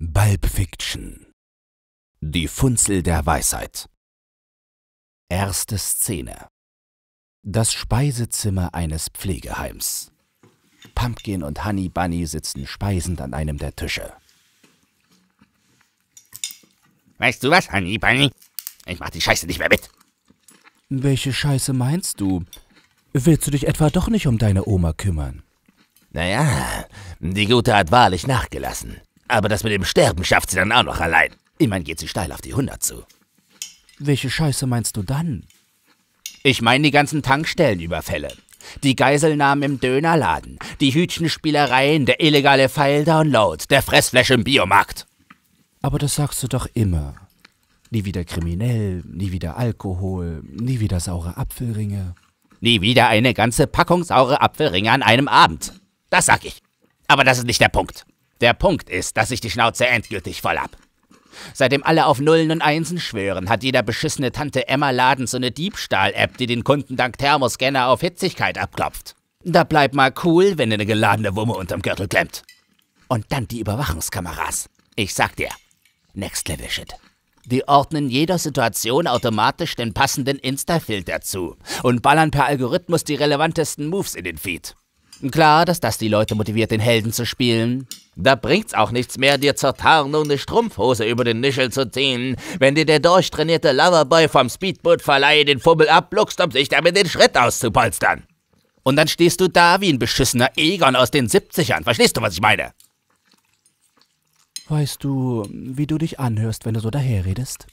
Bulb Fiction. Die Funzel der Weisheit. Erste Szene. Das Speisezimmer eines Pflegeheims. Pumpkin und Honey Bunny sitzen speisend an einem der Tische. Weißt du was, Honey Bunny? Ich mach die Scheiße nicht mehr mit. Welche Scheiße meinst du? Willst du dich etwa doch nicht um deine Oma kümmern? Naja, die Gute hat wahrlich nachgelassen. Aber das mit dem Sterben schafft sie dann auch noch allein. Immerhin geht sie steil auf die 100 zu. Welche Scheiße meinst du dann? Ich meine die ganzen Tankstellenüberfälle. Die Geiselnahmen im Dönerladen, die Hütchenspielereien, der illegale File-Download, der Fressflash im Biomarkt. Aber das sagst du doch immer. Nie wieder kriminell, nie wieder Alkohol, nie wieder saure Apfelringe. Nie wieder eine ganze Packung saure Apfelringe an einem Abend. Das sag ich. Aber das ist nicht der Punkt. Der Punkt ist, dass ich die Schnauze endgültig voll hab. Seitdem alle auf Nullen und Einsen schwören, hat jeder beschissene Tante Emma Laden so eine Diebstahl-App, die den Kunden dank Thermoscanner auf Hitzigkeit abklopft. Da bleibt mal cool, wenn dir eine geladene Wumme unterm Gürtel klemmt. Und dann die Überwachungskameras. Ich sag dir, next level shit. Die ordnen jeder Situation automatisch den passenden Insta-Filter zu und ballern per Algorithmus die relevantesten Moves in den Feed. Klar, dass das die Leute motiviert, den Helden zu spielen. Da bringt's auch nichts mehr, dir zur Tarnung eine Strumpfhose über den Nischel zu ziehen, wenn dir der durchtrainierte Loverboy vom Speedboot-Verleih den Fummel abluchst, um sich damit den Schritt auszupolstern. Und dann stehst du da wie ein beschissener Egon aus den 70ern. Verstehst du, was ich meine? Weißt du, wie du dich anhörst, wenn du so daherredest?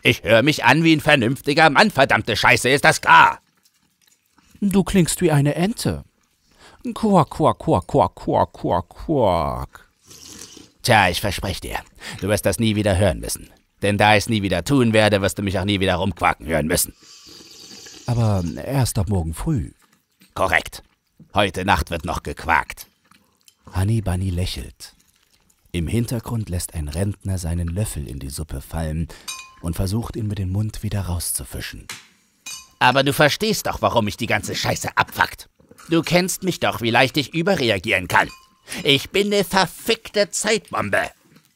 Ich höre mich an wie ein vernünftiger Mann, verdammte Scheiße, ist das klar? Du klingst wie eine Ente. Quack, quack, quack, quack, quack, quack, quack. Tja, ich verspreche dir, du wirst das nie wieder hören müssen. Denn da ich es nie wieder tun werde, wirst du mich auch nie wieder rumquaken hören müssen. Aber erst ab morgen früh. Korrekt. Heute Nacht wird noch gequakt. Honey Bunny lächelt. Im Hintergrund lässt ein Rentner seinen Löffel in die Suppe fallen und versucht, ihn mit dem Mund wieder rauszufischen. Aber du verstehst doch, warum mich die ganze Scheiße abfuckt. Du kennst mich doch, wie leicht ich überreagieren kann. Ich bin eine verfickte Zeitbombe.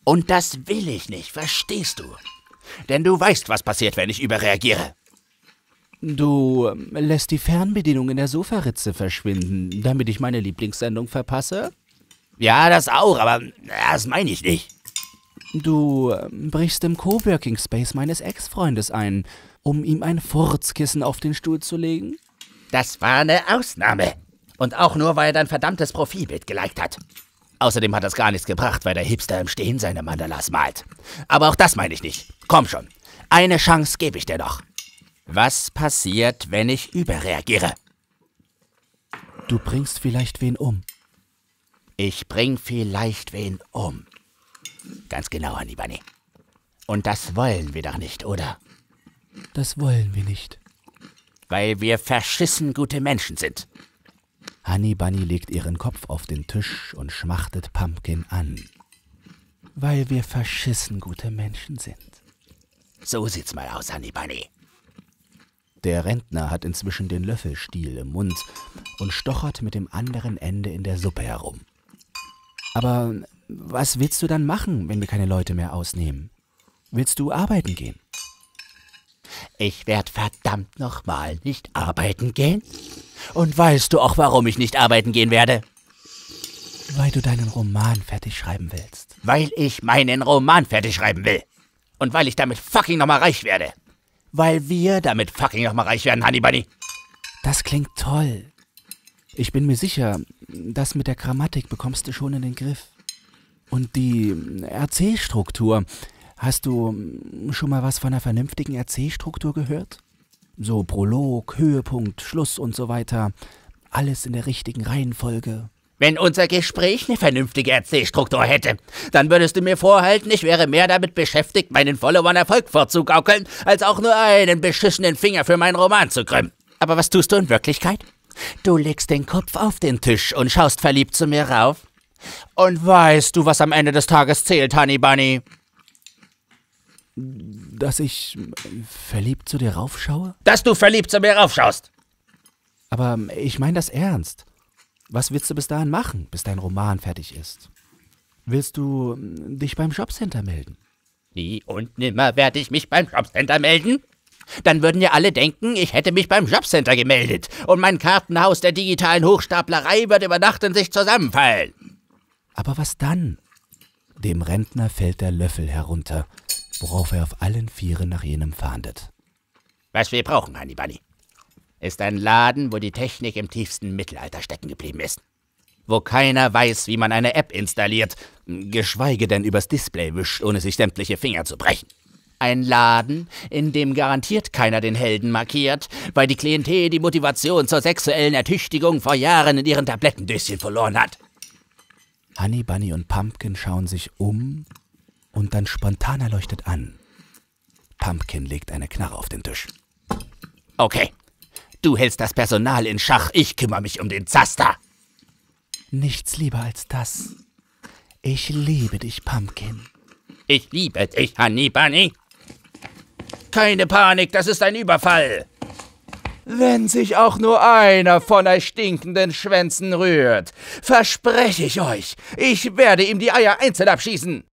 Und das will ich nicht, verstehst du? Denn du weißt, was passiert, wenn ich überreagiere. Du lässt die Fernbedienung in der Sofaritze verschwinden, damit ich meine Lieblingssendung verpasse? Ja, das auch, aber das meine ich nicht. Du brichst im Coworking Space meines Ex-Freundes ein, um ihm ein Furzkissen auf den Stuhl zu legen? Das war eine Ausnahme. Und auch nur, weil er dein verdammtes Profilbild geliked hat. Außerdem hat das gar nichts gebracht, weil der Hipster im Stehen seine Mandalas malt. Aber auch das meine ich nicht. Komm schon. Eine Chance gebe ich dir noch. Was passiert, wenn ich überreagiere? Du bringst vielleicht wen um. Ich bring vielleicht wen um. Ganz genau, Honey Bunny. Und das wollen wir doch nicht, oder? Das wollen wir nicht. Weil wir verschissen gute Menschen sind. Honey Bunny legt ihren Kopf auf den Tisch und schmachtet Pumpkin an. Weil wir verschissen gute Menschen sind. So sieht's mal aus, Honey Bunny. Der Rentner hat inzwischen den Löffelstiel im Mund und stochert mit dem anderen Ende in der Suppe herum. Aber was willst du dann machen, wenn wir keine Leute mehr ausnehmen? Willst du arbeiten gehen? Ich werd verdammt nochmal nicht arbeiten gehen. Und weißt du auch, warum ich nicht arbeiten gehen werde? Weil du deinen Roman fertig schreiben willst. Weil ich meinen Roman fertig schreiben will. Und weil ich damit fucking nochmal reich werde. Weil wir damit fucking nochmal reich werden, Honey Bunny. Das klingt toll. Ich bin mir sicher, das mit der Grammatik bekommst du schon in den Griff. Und die Erzählstruktur. Hast du schon mal was von einer vernünftigen Erzählstruktur gehört? So Prolog, Höhepunkt, Schluss und so weiter. Alles in der richtigen Reihenfolge. Wenn unser Gespräch eine vernünftige Erzählstruktur hätte, dann würdest du mir vorhalten, ich wäre mehr damit beschäftigt, meinen Followern Erfolg vorzugaukeln, als auch nur einen beschissenen Finger für meinen Roman zu krümmen. Aber was tust du in Wirklichkeit? Du legst den Kopf auf den Tisch und schaust verliebt zu mir rauf. Und weißt du, was am Ende des Tages zählt, Honey Bunny? Dass ich verliebt zu dir raufschaue? Dass du verliebt zu mir raufschaust. Aber ich meine das ernst. Was willst du bis dahin machen, bis dein Roman fertig ist? Willst du dich beim Jobcenter melden? Nie und nimmer werde ich mich beim Jobcenter melden. Dann würden ja alle denken, ich hätte mich beim Jobcenter gemeldet und mein Kartenhaus der digitalen Hochstaplerei wird über Nacht in sich zusammenfallen. Aber was dann? Dem Rentner fällt der Löffel herunter, worauf er auf allen Vieren nach jenem fahndet. Was wir brauchen, Honey Bunny, ist ein Laden, wo die Technik im tiefsten Mittelalter stecken geblieben ist. Wo keiner weiß, wie man eine App installiert, geschweige denn übers Display wischt, ohne sich sämtliche Finger zu brechen. Ein Laden, in dem garantiert keiner den Helden markiert, weil die Klientel die Motivation zur sexuellen Ertüchtigung vor Jahren in ihren Tablettendöschen verloren hat. Honey Bunny und Pumpkin schauen sich um und dann spontan erleuchtet an. Pumpkin legt eine Knarre auf den Tisch. Okay, du hältst das Personal in Schach, ich kümmere mich um den Zaster. Nichts lieber als das. Ich liebe dich, Pumpkin. Ich liebe dich, Honey Bunny. Keine Panik, das ist ein Überfall. Wenn sich auch nur einer von euch stinkenden Schwänzen rührt, verspreche ich euch, ich werde ihm die Eier einzeln abschießen.